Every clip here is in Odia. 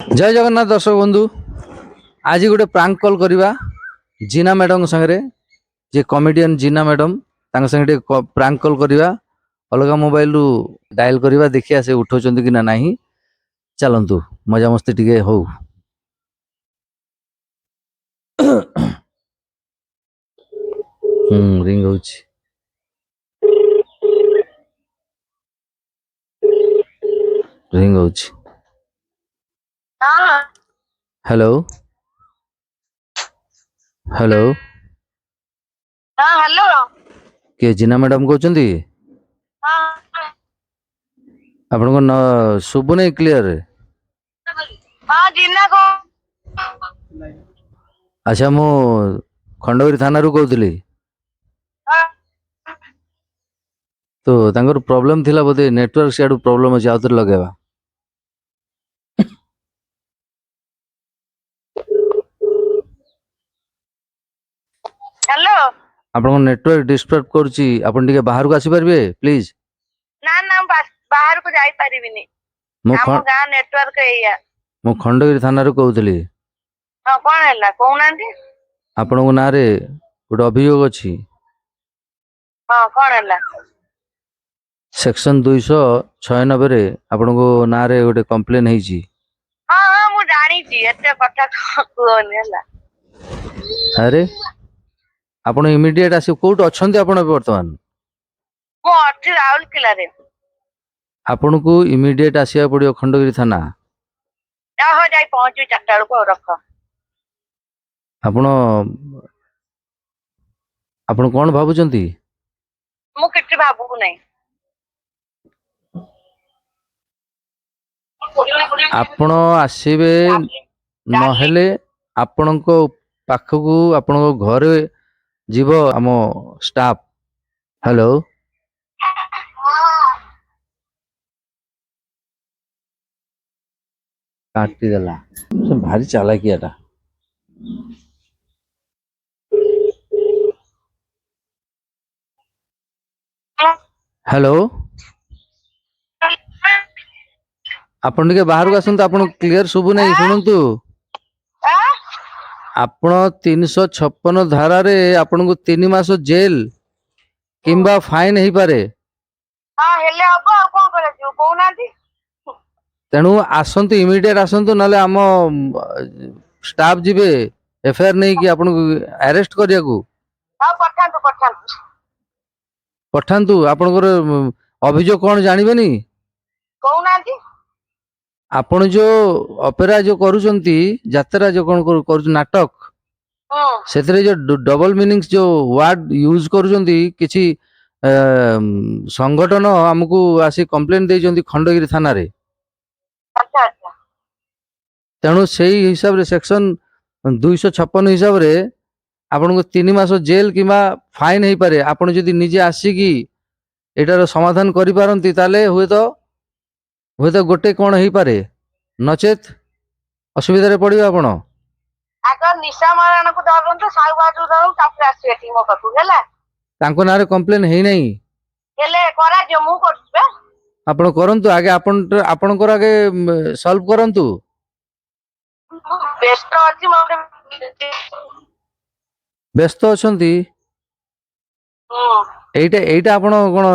जय जगन्नाथ दर्शक बंधु आज गोटे प्रांक कॉल करवा जीना मैडम संगे जे कॉमेडियन जीना मैडम संगे प्रांक कॉल करवा अलग मोबाइल रु डायल करवा देखिए से उठाउछन्ती कि ना नहीं चलतु मजा मस्ती टिके हो। रिंग होछि रिंग होछि हेलो हेलो हेलो के जीना मैडम कहते आपण को शुभु नहीं क्लियर जीना को अच्छा मु खंडगिरी थाना रू कहूली तो तांकर प्रॉब्लम थिला बोधे नेटवर्क सियाडू प्रॉब्लम अछि आउतर लगेबा हेलो आपण नेटवर्क डिस्टर्ब करछि आपण टिके बाहर को आसी परबे प्लीज ना ना बाहर को जाई परिबिनी हम गा नेटवर्क एया मु खंडगिरी थाना रू कहूली हां कोन हैला कोउनांती आपण को नारे गोटे अभियोग अछि हां कोन हैला सेक्शन 296 रे आपण को नारे गोटे कंप्लेन हेछि। हां हां मु जानी छी एते कथा कोन हैला अरे आपण इमीडिएट आसी कोट अछंती आपण वर्तमान मु अछि राहुल किला रे आपण को इमीडिएट आसिया पड़ियो खंडगिरी थाना या हो जाई पहुंची चट्टाड़ को रख आपण आपण कोन भाबुचंती मु किछि भाबु नै आपण आसीबे नहेले आपणको पाखकू आपणको घरे जीव आम स्टाफ हेलो काटी देला भारी चालाकियाटा हेलो आपण के बाहर को आसंतु आपण क्लियर सुबु नहीं सुनंतु आपण 356 धारा रे आपण को 3 मास जेल किंबा फाइन हेई पारे हां हेले अब कोन करे छु कोउनांती तेणु आसंतु इमीडिएट आसंतु नले आम स्टाफ जीवे एफआईआर नहीं कि आपण अरेस्ट करिया को हां पठांतु पठांतु पठांतु आपनकर अभियोग कोन जानिबेनी कोउनांती आपण जो ऑपेरा जो करूचंती यात्रा जो कोन करू नाटक सेतरे जो डबल मीनिंग्स जो वर्ड यूज करूचंती किछि संगठन हमकू आसी कंप्लेन देइचंती खंडगिरी थाना रे अच्छा अच्छा तेणु से हिसाब रे सेक्शन 256 हिसाब रे आपण को 3 मास जेल किंबा फाइन हेई पारे आपण जदी निजे आसी की एटार समाधान करि पारंती ताले हुए तो गोटे कोन हेई पारे नचेत असुविधा रे पड़िबा आपण आगर निशा मारण को धरंतु साउ बाजू धरं तापर आसी एठी मो पाखु हैला तांको नारे कंप्लेन हेई नै हेले करा जे मु करबे आपण करंतु आगे आपणकर आगे सॉल्व करंतु व्यस्त अछि मोर व्यस्त अछंती एटा एटा आपण कोन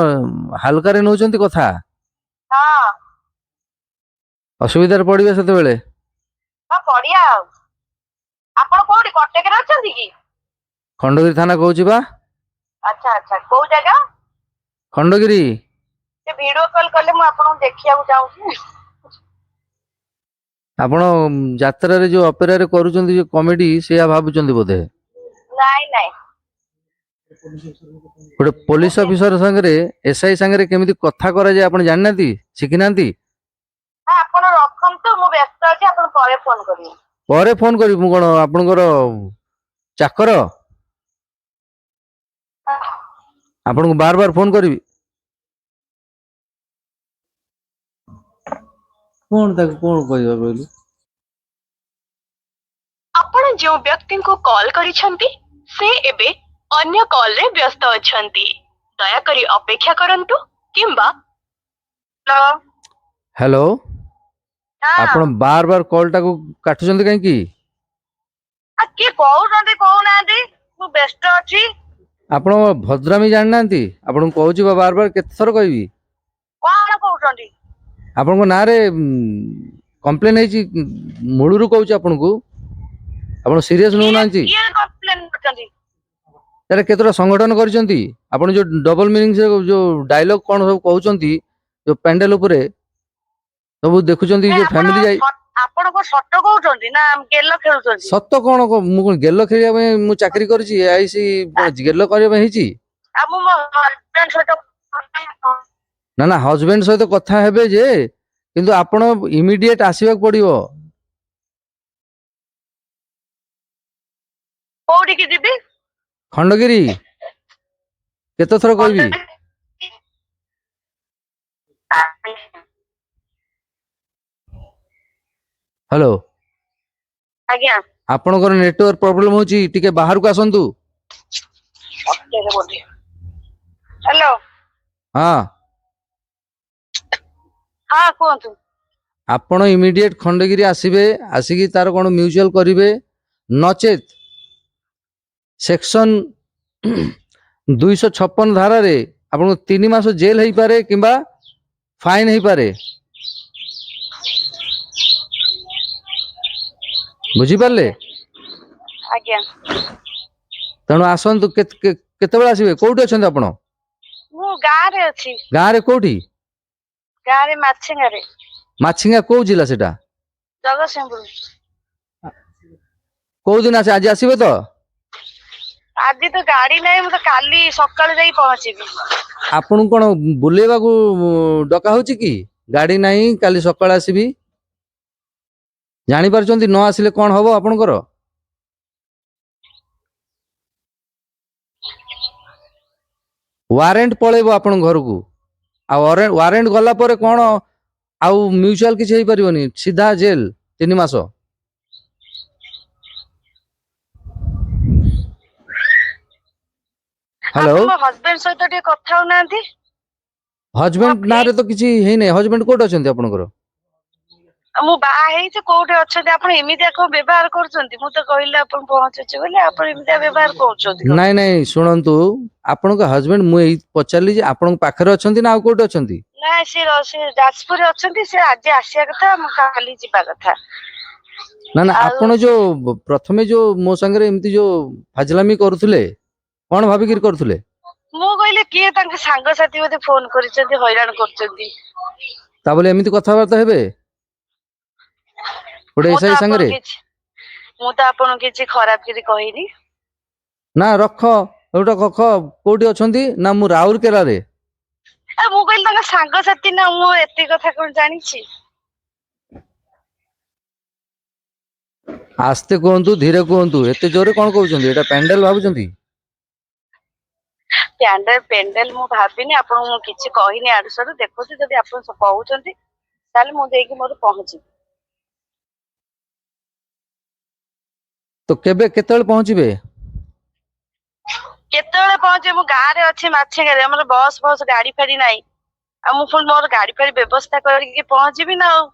हल्का रे नउचंती कथा हां असुविधा रे पड़िबे सेते बेले हां पड़िया आपण कोडी कटक रे अछंती की खंडगिरी थाना कहूची बा अच्छा अच्छा को जगह खंडगिरी से वीडियो कॉल करले मु आपण देखिया चाहू छी आपण यात्रा रे जो ऑपेरा रे करूचंती जो कॉमेडी सेया भाबुचंती बोधे नाही नाही गोटे पुलिस ऑफिसर संगे एसआई संगे केमिति कथा करा जाय आपण जाननाती शिखिनांती हां आपण रखंतु मु व्यस्त अछि आपण परे फोन करी मु कोन आपनकर चाकर आपण को बार बार फोन करी कोन तक कोन कहबा कहलु आपण जो व्यक्ति को कॉल करिसंती से एबे अन्य कॉल रे व्यस्त अछंती दया करी अपेक्षा करंतु किंबा हेलो ଆପଣ ବାର ବାର କଲ୍ ଟାକୁ କାଟୁଛନ୍ତି କାହିଁକି? କିଏ କହୁଛନ୍ତି କହୁନାହାନ୍ତି, ମୁଁ ବ୍ୟସ୍ତ ଅଛି। ଆପଣ ଭଦ୍ରାମୀ ଜାଣିନାହାନ୍ତି? ଆପଣଙ୍କୁ କହୁଛି ବା ବାର ବାର କେତେ ଥର କହିବି? କଣ କହୁଛନ୍ତି? ଆପଣଙ୍କ ନାଁରେ କମ୍ପ୍ଲେନ ହେଇଛି, ମୂଳରୁ କହୁଛି ଆପଣଙ୍କୁ। ଆପଣ ସିରିୟସ୍ ନେଉନାହାନ୍ତି। କିଏ କମ୍ପ୍ଲେନ କରିଛନ୍ତି? ତାହେଲେ କେତେଟା ସଂଗଠନ କରିଛନ୍ତି? ଆପଣ ଯୋଉ ଡବଲ ମିନିଂ ଯୋଉ ଡାଇଲଗ କଣ ସବୁ କହୁଛନ୍ତି ଯୋଉ ପ୍ୟାଣ୍ଡେଲ ଉପରେ ସବୁ ଦେଖୁଛନ୍ତି, ଯୋଉ ଫ୍ୟାମିଲି ଯାଇ ଆପଣ କଣ ସତ କହୁଛନ୍ତି ନା ଗେଲ ଖେଳୁଛନ୍ତି? ସତ କଣ ମୁଁ କଣ ଗେଲ ଖେଳିବା ପାଇଁ ମୁଁ ଚାକିରି କରିଛି? ଆଇସି ଗେଲ କରିବା ପାଇଁ ହେଇଛି? ଆଉ ମୁଁ ମୋ ହଜବେଣ୍ଡ ସହିତ ନା ନା, ହଜବେଣ୍ଡ ସହିତ କଥା ହେବେ ଯେ, କିନ୍ତୁ ଆପଣ ଇମିଡିଏଟ ଆସିବାକୁ ପଡିବ। କୋଉଠିକି ଯିବି? ଖଣ୍ଡଗିରି। କେତେ ଥର କହିବି? ହ୍ୟାଲୋ। ଆଜ୍ଞା। ଆପଣଙ୍କର ନେଟୱାର୍କ ପ୍ରୋବ୍ଲେମ ହଉଛି, ଟିକେ ବାହାରକୁ ଆସନ୍ତୁ। ହ୍ୟାଲୋ। ହଁ ହଁ କୁହନ୍ତୁ। ଆପଣ ଇମିଡିଏଟ ଖଣ୍ଡଗିରି ଆସିବେ, ଆସିକି ତାର କଣ ମ୍ୟୁଚୁଆଲ କରିବେ, ନଚେତ୍ ସେକ୍ସନ 256 ଧାରାରେ ଆପଣଙ୍କୁ 3 ମାସ ଜେଲ ହେଇପାରେ କିମ୍ବା ଫାଇନ ହେଇପାରେ। ବୁଝିପାରିଲେ? ଆଜ୍ଞା। ତେଣୁ ଆସନ୍ତୁ। କେତେବେଳେ ଆସିବେ? କୋଉଠି ଅଛନ୍ତି ଆପଣ? ମୁଁ ଗାଁରେ ଅଛି। ଗାଁରେ କୋଉଠି? ଗାଁରେ ମାଛିଙ୍ଗାରେ। ମାଛିଙ୍ଗା କୋଉ ଜିଲ୍ଲା ସେଟା? ଜଗତସିଂହପୁର। କୋଉ ଦିନ ଆଜି ଆସିବେ ତ? ଆଜି ତ ଗାଡି ନାହିଁ, ମୁଁ ତ କାଲି ସକାଳୁ ଯାଇ ପହଞ୍ଚିବି। ଆପଣଙ୍କୁ କଣ ବୁଲେଇବାକୁ ଡକା ହଉଛି କି? ଗାଡି ନାହିଁ, କାଲି ସକାଳେ ଆସିବି। ଜାଣିପାରୁଛନ୍ତି ନ ଆସିଲେ କଣ ହବ ଆପଣଙ୍କର? ୱାରେଣ୍ଟ ପଳେଇବ ଆପଣଙ୍କ ଘରକୁ। ଆଉ ୱାରେଣ୍ଟ ଗଲା ପରେ କଣ ଆଉ ମ୍ୟୁଚୁଆଲ କିଛି ହେଇପାରିବନି, ସିଧା ଜେଲ 3 ମାସ। ହ୍ୟାଲୋ। ଆପଣ ମୋ ହଜବେଣ୍ଡ ସହିତ ଟିକେ କଥା ହଉନାହାନ୍ତି। ହଜବେଣ୍ଡ ନାଁରେ ତ କିଛି ହେଇନାହିଁ। ହଜବେଣ୍ଡ କୋଉଠି ଅଛନ୍ତି ଆପଣଙ୍କର? ମୁଁ ବାହା ହେଇଛି, କୋଉଠି ଅଛନ୍ତି? ଆପଣ ଏମିତିଆ କଣ ବ୍ୟବହାର କରୁଛନ୍ତି? ମୁଁ ତ କହିଲି ଆପଣ ପହଞ୍ଚୁଛି ବୋଲି, ଆପଣ ଏମିତିଆ ବ୍ୟବହାର କରୁଛନ୍ତି କଣ? ନାଇଁ ନାଇଁ, ଶୁଣନ୍ତୁ, ଆପଣଙ୍କ ହଜବେଣ୍ଡ, ମୁଁ ଏଇ ପଚାରିଲି ଯେ ଆପଣଙ୍କ ପାଖରେ ଅଛନ୍ତି ନା ଆଉ କୋଉଠି ଅଛନ୍ତି? ନାଇଁ, ସେ ଯାଜପୁରରେ ଅଛନ୍ତି। ସେ ଆଜି ଆସିବା କଥା, ମୁଁ କାଲି ଯିବା କଥା। ନା ନା, ଆଉ ଆପଣ ଯୋଉ ପ୍ରଥମେ ଯୋଉ ମୋ ସାଙ୍ଗରେ ଏମିତି ଯୋଉ ଫାଜଲାମି କରୁଥିଲେ, କଣ ଭାବିକିରି କରୁଥିଲେ? ମୁଁ କହିଲି କିଏ ତାଙ୍କ ସାଙ୍ଗସାଥି ବୋଧେ ଫୋନ କରିଛନ୍ତି, ହଇରାଣ କରୁଛନ୍ତି। ତା ବୋଲି ଏମିତି କଥାବାର୍ତ୍ତା ହେବେ ଗୋଟେ ମୁଁ ଏସଆଇ ତ ସାଙ୍ଗରେ? ଆପଣଙ୍କୁ କିଛି ଖରାପ କରି କହିନି। ନା ରଖ ଏଇଟା କଖ କୋଉଠି ଅଛନ୍ତି? ନା ମୁଁ ରାଉରକେଲାରେ। ମୁଁ କହିଲି ତାଙ୍କ ସାଙ୍ଗସାଥି ନା, ମୁଁ ଏତିକି କଥା କଣ ଜାଣିଛି? ଆସ୍ତେ କୁହନ୍ତୁ, ଧୀରେ କୁହନ୍ତୁ। ଏତେ ଜୋରେ କଣ କହୁଛନ୍ତି? ଏଇଟା ପ୍ୟାଣ୍ଡେଲ ଭାବୁଛନ୍ତି? ପେଣ୍ଡେଲ ମୁଁ ଭାବିନି। ଆପଣଙ୍କୁ ମୁଁ କିଛି କହିନି ଆଡୁ ସାଡୁ। ଦେଖୁଛି, ଯଦି ଆପଣ କହୁଛନ୍ତି ତାହେଲେ ମୁଁ ଯାଇକି ମୋର ପହଞ୍ଚିବି। ତ କେତେବେଳେ ପହଞ୍ଚିବେ? କେତେବେଳେ ପହଞ୍ଚିବି? ମୁଁ ଗାଁରେ ଅଛି, ମାଛିଗାରେ। ଆମର ବସ୍ ଗାଡି ଫାଡି ନାହିଁ। ଆଉ ମୁଁ ପୁଣି ମୋର ଗାଡି ଫାଡି ବ୍ୟବସ୍ଥା କରିକି ପହଞ୍ଚିବି ନା ଆଉ।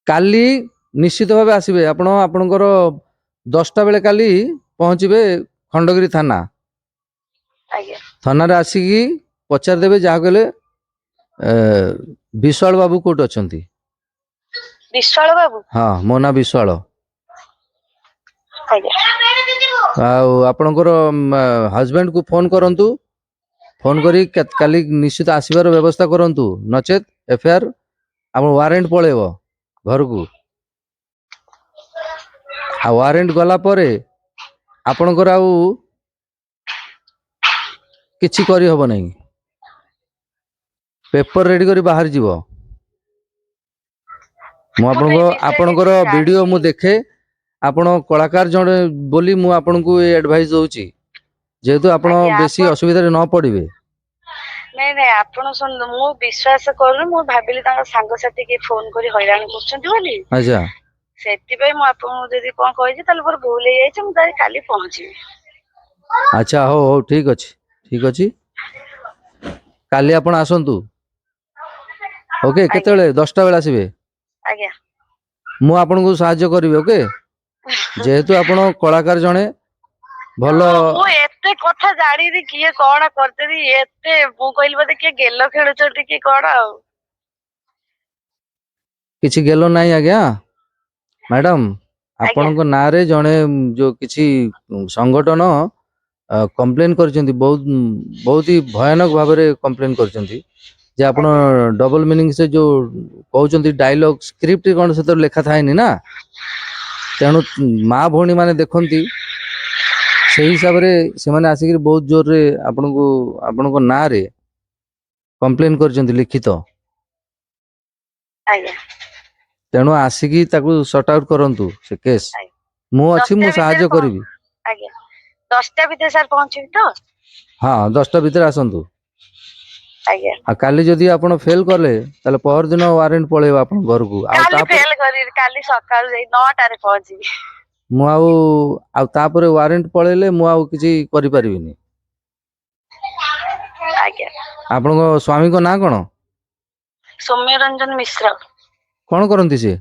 କାଲି ନିଶ୍ଚିତ ଭାବେ ଆସିବେ। ଆପଣ ଆପଣଙ୍କର 10ଟା ବେଳେ କାଲି ପହଞ୍ଚିବେ ଖଣ୍ଡଗିରି ଥାନା। ଆଜ୍ଞା। ଥାନାରେ ଆସିକି ପଚାରିଦେବେ, ଯାହା କହିଲେ ବିଶ୍ୱାଳ ବାବୁ କୋଉଠି ଅଛନ୍ତି? ବିଶ୍ୱାଳ ବାବୁ? ହଁ, ମୋ ନାଁ ବିଶ୍ୱାଳ। ଆଜ୍ଞା। ଆଉ ଆପଣଙ୍କର ହଜବେଣ୍ଡ କୁ ଫୋନ କରନ୍ତୁ। ଫୋନ କରି କାଲି ନିଶ୍ଚିତ ଆସିବାର ବ୍ୟବସ୍ଥା କରନ୍ତୁ, ନଚେତ୍ ଏଫଆଇଆର ଆମ ୱାରେଣ୍ଟ ପଳେଇବ ଘରକୁ। ଆଉ ୱାରେଣ୍ଟ ଗଲା ପରେ ଆପଣଙ୍କର ଆଉ କିଛି କରିହବ ନାହିଁ। ପେପର ରେଡି କରି ବାହାରି ଯିବ। ମୁଁ ତ ଏ ବିଷୟରେ କିଛି ଆପଣଙ୍କର ଭିଡିଓ ଜାଣିନି। ମୁଁ ଦେଖେ। ଆପଣ କଳାକାର ଜଣେ ବୋଲି ମୁଁ ଆପଣଙ୍କୁ ଏ ଆଡଭାଇସ ଦଉଛି। ଯେହେତୁ ଆପଣ ଆଜ୍ଞା ବେଶୀ ଅସୁବିଧାରେ ନ ପଡିବେ। ନାଇଁ, ଆପଣ ଶୁଣନ୍ତୁ, ମୁଁ ବିଶ୍ଵାସ କରୁନି। ମୁଁ ଭାବିଲି ତାଙ୍କ ସାଙ୍ଗସାଥି କିଏ ଫୋନ କରି ହଇରାଣ କରୁଛନ୍ତି ବୋଲି। ଆଚ୍ଛା। ସେଥିପାଇଁ ମୁଁ ଆପଣଙ୍କୁ ଯଦି କଣ କହିଛି, ତାହେଲେ ମୋର ଭୁଲ ହେଇଯାଇଛି। ମୁଁ ତାହେଲେ କାଲି ପହଞ୍ଚିବି। ଆଚ୍ଛା, ହଉ ହଉ, ଠିକ ଅଛି, ଠିକ ଅଛି। କାଲି ଆପଣ ଆସନ୍ତୁ। ଓକେ, ଆଜ୍ଞା। କେତେବେଳେ? 10ଟା ବେଳେ ଆସିବେ। ମୁଁ ଆପଣଙ୍କୁ ସାହାଯ୍ୟ କରିବି ଓକେ ଯେହେତୁ ଆପଣ କଳାକାର ଜଣେ ଭଲ ମୁଁ ଏତେ କଥା ଜାଣିନି କିଏ କଣ କରିଦେବି ଏତେ ମୁଁ କହିଲି ବୋଧେ କିଏ ଗେଲ ଖେଳୁଛନ୍ତି କି କଣ ଆଉ। କିଛି ଗେଲ ନାହିଁ ଆଜ୍ଞା ମ୍ୟାଡାମ ଆଜ୍ଞା ଆପଣଙ୍କ ନାଁରେ ଜଣେ ଯୋଉ କିଛି ସଂଗଠନ କମ୍ପ୍ଲେନ କରିଛନ୍ତି ବହୁତ ହି ଭୟାନକ ଭାବରେ କମ୍ପ୍ଲେନ କରିଛନ୍ତି ଯେ ଆପଣ ଆଜ୍ଞା ଡବଲ ମିନିଂ ସେ ଯୋଉ କହୁଛନ୍ତି ଡାଇଲଗ ସ୍କ୍ରିପ୍ଟ କଣ ସେଥିରେ ଲେଖା ଥାଏନି ନା ତେଣୁ ମା ଭଉଣୀ ମାନେ ଦେଖନ୍ତି ସେଇ ହିସାବରେ ସେମାନେ ଆସିକିରି ବହୁତ ଜୋରରେ ଆପଣଙ୍କୁ ଆପଣଙ୍କ ନାଁରେ କମ୍ପ୍ଲେନ କରିଛନ୍ତି ଲିଖିତ ଆଜ୍ଞା ତେଣୁ ଆସିକି ତାକୁ ସର୍ଟ ଆଉଟ କରନ୍ତୁ ସେ କେସ୍ ଆଜ୍ଞା। ମୁଁ ଅଛି ମୁଁ 10ଟା ଭିତରେ ସାହାଯ୍ୟ କରିବି ଆଜ୍ଞା 10ଟା ଭିତରେ ସାର୍ ପହଞ୍ଚିବି ତ? ହଁ 10ଟା ଭିତରେ ଆସନ୍ତୁ ଆଜ୍ଞା ଆଉ କାଲି ଯଦି ଆପଣ ଫେଲ କଲେ ତାହେଲେ ପହରଦିନ ୱାରେଣ୍ଟ ପଳେଇବ ଆପଣଙ୍କ ଘରକୁ ଆଉ କାଲି ତାପରେ ଫେଲ କରିବି କାଲି ସକାଳୁ ଯାଇ 9ଟାରେ ପହଞ୍ଚିବି। ମୁଁ ଆଉ ତାପରେ ୱାରେଣ୍ଟ ପଳେଇଲେ ମୁଁ ଆଉ କିଛି କରିପାରିବିନି। ଆଜ୍ଞା ଆପଣଙ୍କ ସ୍ୱାମୀଙ୍କ ନାଁ କଣ? ସୌମ୍ୟ ରଞ୍ଜନ ମିଶ୍ର। କଣ କରନ୍ତି ସେ?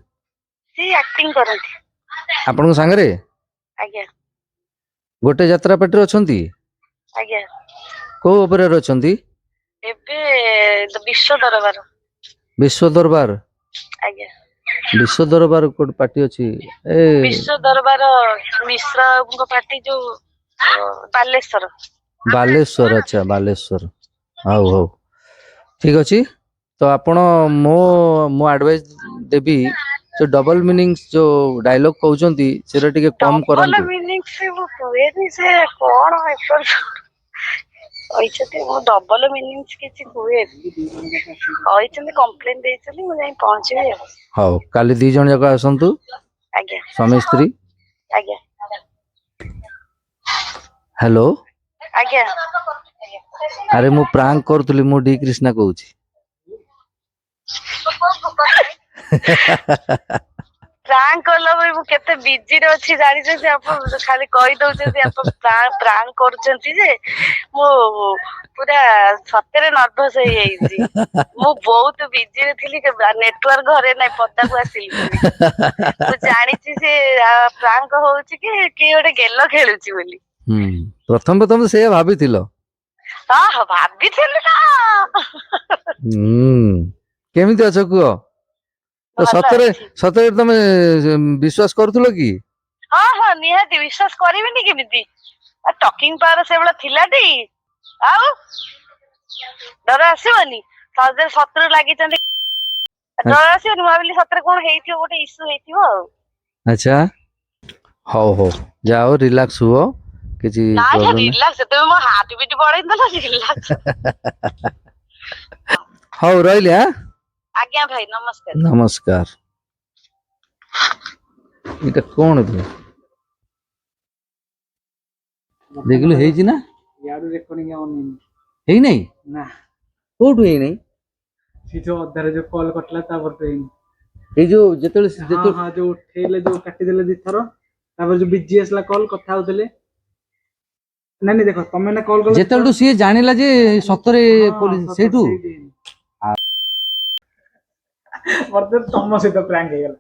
ସେ ଆକ୍ଟିଂ କରନ୍ତି। ଆପଣଙ୍କ ସାଙ୍ଗରେ ଆଜ୍ଞା ଗୋଟେ ଯାତ୍ରା ପାର୍ଟିରେ ଅଛନ୍ତି? ଆଜ୍ଞା କୋଉ ଅପେରାରେ ଅଛନ୍ତି? ଏବେ ବିଶ୍ଵ ଦରବାର। ବିଶ୍ଵ ଦରବାର ଆଜ୍ଞା ବିଶ୍ଵ ଦରବାର ଗୋଟେ ପାର୍ଟି ଅଛି ଏ ବିଶ୍ଵ ଦରବାର ମିଶ୍ରଙ୍କ ପାର୍ଟି ଯୋଉ ବାଲେଶ୍ଵର। ବାଲେଶ୍ଵର ଆଚ୍ଛା ବାଲେଶ୍ଵର ହଉ ହଉ ଠିକ ଅଛି ତ ଆପଣ ମୁଁ ଆଡଭାଇସ ଦେବି ସେ ଡବଲ ମିନିଂ ଯୋଉ ଡାଇଲଗ କହୁଛନ୍ତି ସେଟା ଟିକେ କମ ଡବଲ କରାନ୍ତୁ। ମିନିଂ ସେ ମୁଁ କୁହେନି ସେ କଣ କହିଛନ୍ତି ମୁଁ ଡବଲ ମିନିଂ କିଛି କୁହେନି କହିଛନ୍ତି କମ୍ପ୍ଲେନ ଦେଇଛନ୍ତି ମୁଁ ଯାଇ ପହଞ୍ଚିବି ଆଉ। ହଉ କାଲି 2 ଜଣ ଯାକ ଆସନ୍ତୁ ଆଜ୍ଞା ସ୍ୱାମୀ ସ୍ତ୍ରୀ। ଆଜ୍ଞା ହ୍ୟାଲୋ ଆଜ୍ଞା ଆରେ ମୁଁ ପ୍ରାଙ୍କ କରୁଥିଲି ମୁଁ ଡି କ୍ରିଷ୍ଣା କହୁଛି। ପ୍ରାଙ୍କ କଲା ପରେ ମୁଁ କେତେ ବିଜିରେ ଅଛି ଜାଣିଛନ୍ତି ଆପଣ ଖାଲି କହିଦଉଛନ୍ତି ଆପଣ ପ୍ରାଙ୍କ କରୁଛନ୍ତି ଯେ ମୁଁ ପୁରା ସତରେ ନର୍ଭସ ହେଇଯାଇଛି। ମୁଁ ବହୁତ ବିଜିରେ ଥିଲି ନେଟୱାର୍କ ଘରେ ନାଇଁ ପଦାକୁ ଆସିଲି ପୁଣି। ମୁଁ ଜାଣିଛି ସେ ପ୍ରାଙ୍କ ହଉଛି କି କିଏ ଗୋଟେ ଗେଲ ଖେଳୁଛି ବୋଲି। ହୁଁ ପ୍ରଥମେ ସେଇଆ ଭାବିଥିଲ। ହଁ ହଁ ଭାବିଥିଲି ନା। ହୁଁ କେମିତି ଅଛ କୁହ ତ ଭଲ ସତରେ ଅଛି ସତରେ ତମେ ବିଶ୍ଵାସ କରୁଥିଲ କି? ହଁ ହଁ ନିହାତି ବିଶ୍ୱାସ କରିବିନି କେମିତି ଟକିଂ ପାୱାର ସେଇଭଳିଆ ଥିଲାଟି ଆଉ ଡର ଆସିବନି ଶତ୍ରୁ ଲାଗିଛନ୍ତି ଡର ଆସିବନି ମୁଁ ଭାବିଲି ସତରେ କଣ ହେଇଥିବ ଗୋଟେ ଇସ୍ୟୁ ହେଇଥିବ ଆଉ। ଆଚ୍ଛା ହଉ ହଉ ଯାଅ ରିଲାକ୍ସ ହୁଅ କିଛି ନାଇଁ ପ୍ରୋବ୍ଲେମ ରିଲାକ୍ସ ସେତେବେଳେ ମୋ ହାର୍ଟ ବିଟ ବଢେଇଦେଲା ରିଲାକ୍ସ। ନାହିଁ। ହଉ ରହିଲି ଆଁ ଆଜ୍ଞା ଭାଇ ନମସ୍କାର। ନମସ୍କାର। ଏଇଟା କଣ ବେ ଦେଖିଲୁ ହେଇଛି ନା ୟାଡୁ ରେକର୍ଡିଂ ଅନ୍ ହେଇନି। ହେଇନାହିଁ ନା କୋଉଠୁ ହେଇନାହିଁ ସେ ଯୋଉ ଅଧାରେ ଯୋଉ କଲ୍ କଟିଲା ତାପରେ ତ ହେଇନି। ଏଇ ଯୋଉ ଯେତେବେଳେ ହଁ ଯେତେବେଳେ ହଁ ଯୋଉ ଉଠେଇଲେ ଯୋଉ କାଟିଦେଲେ ଦିଥର ତାପରେ ଯୋଉ ବିଜି ଆସିଲା କଲ୍ କଥା ହଉଥିଲେ ନାଇଁ ନାଇଁ ଦେଖ ତମେ ନା କଲ୍ କଲ ଯେତେବେଳଠୁ ସିଏ ଜାଣିଲା ଯେ ସତରେ ହଁ ପୋଲିସ ସତ ସେଇଠୁ ସେଇଠି ବର୍ତ୍ତମାନ ତମ ସହିତ ପ୍ରାଙ୍କ ହେଇଗଲା।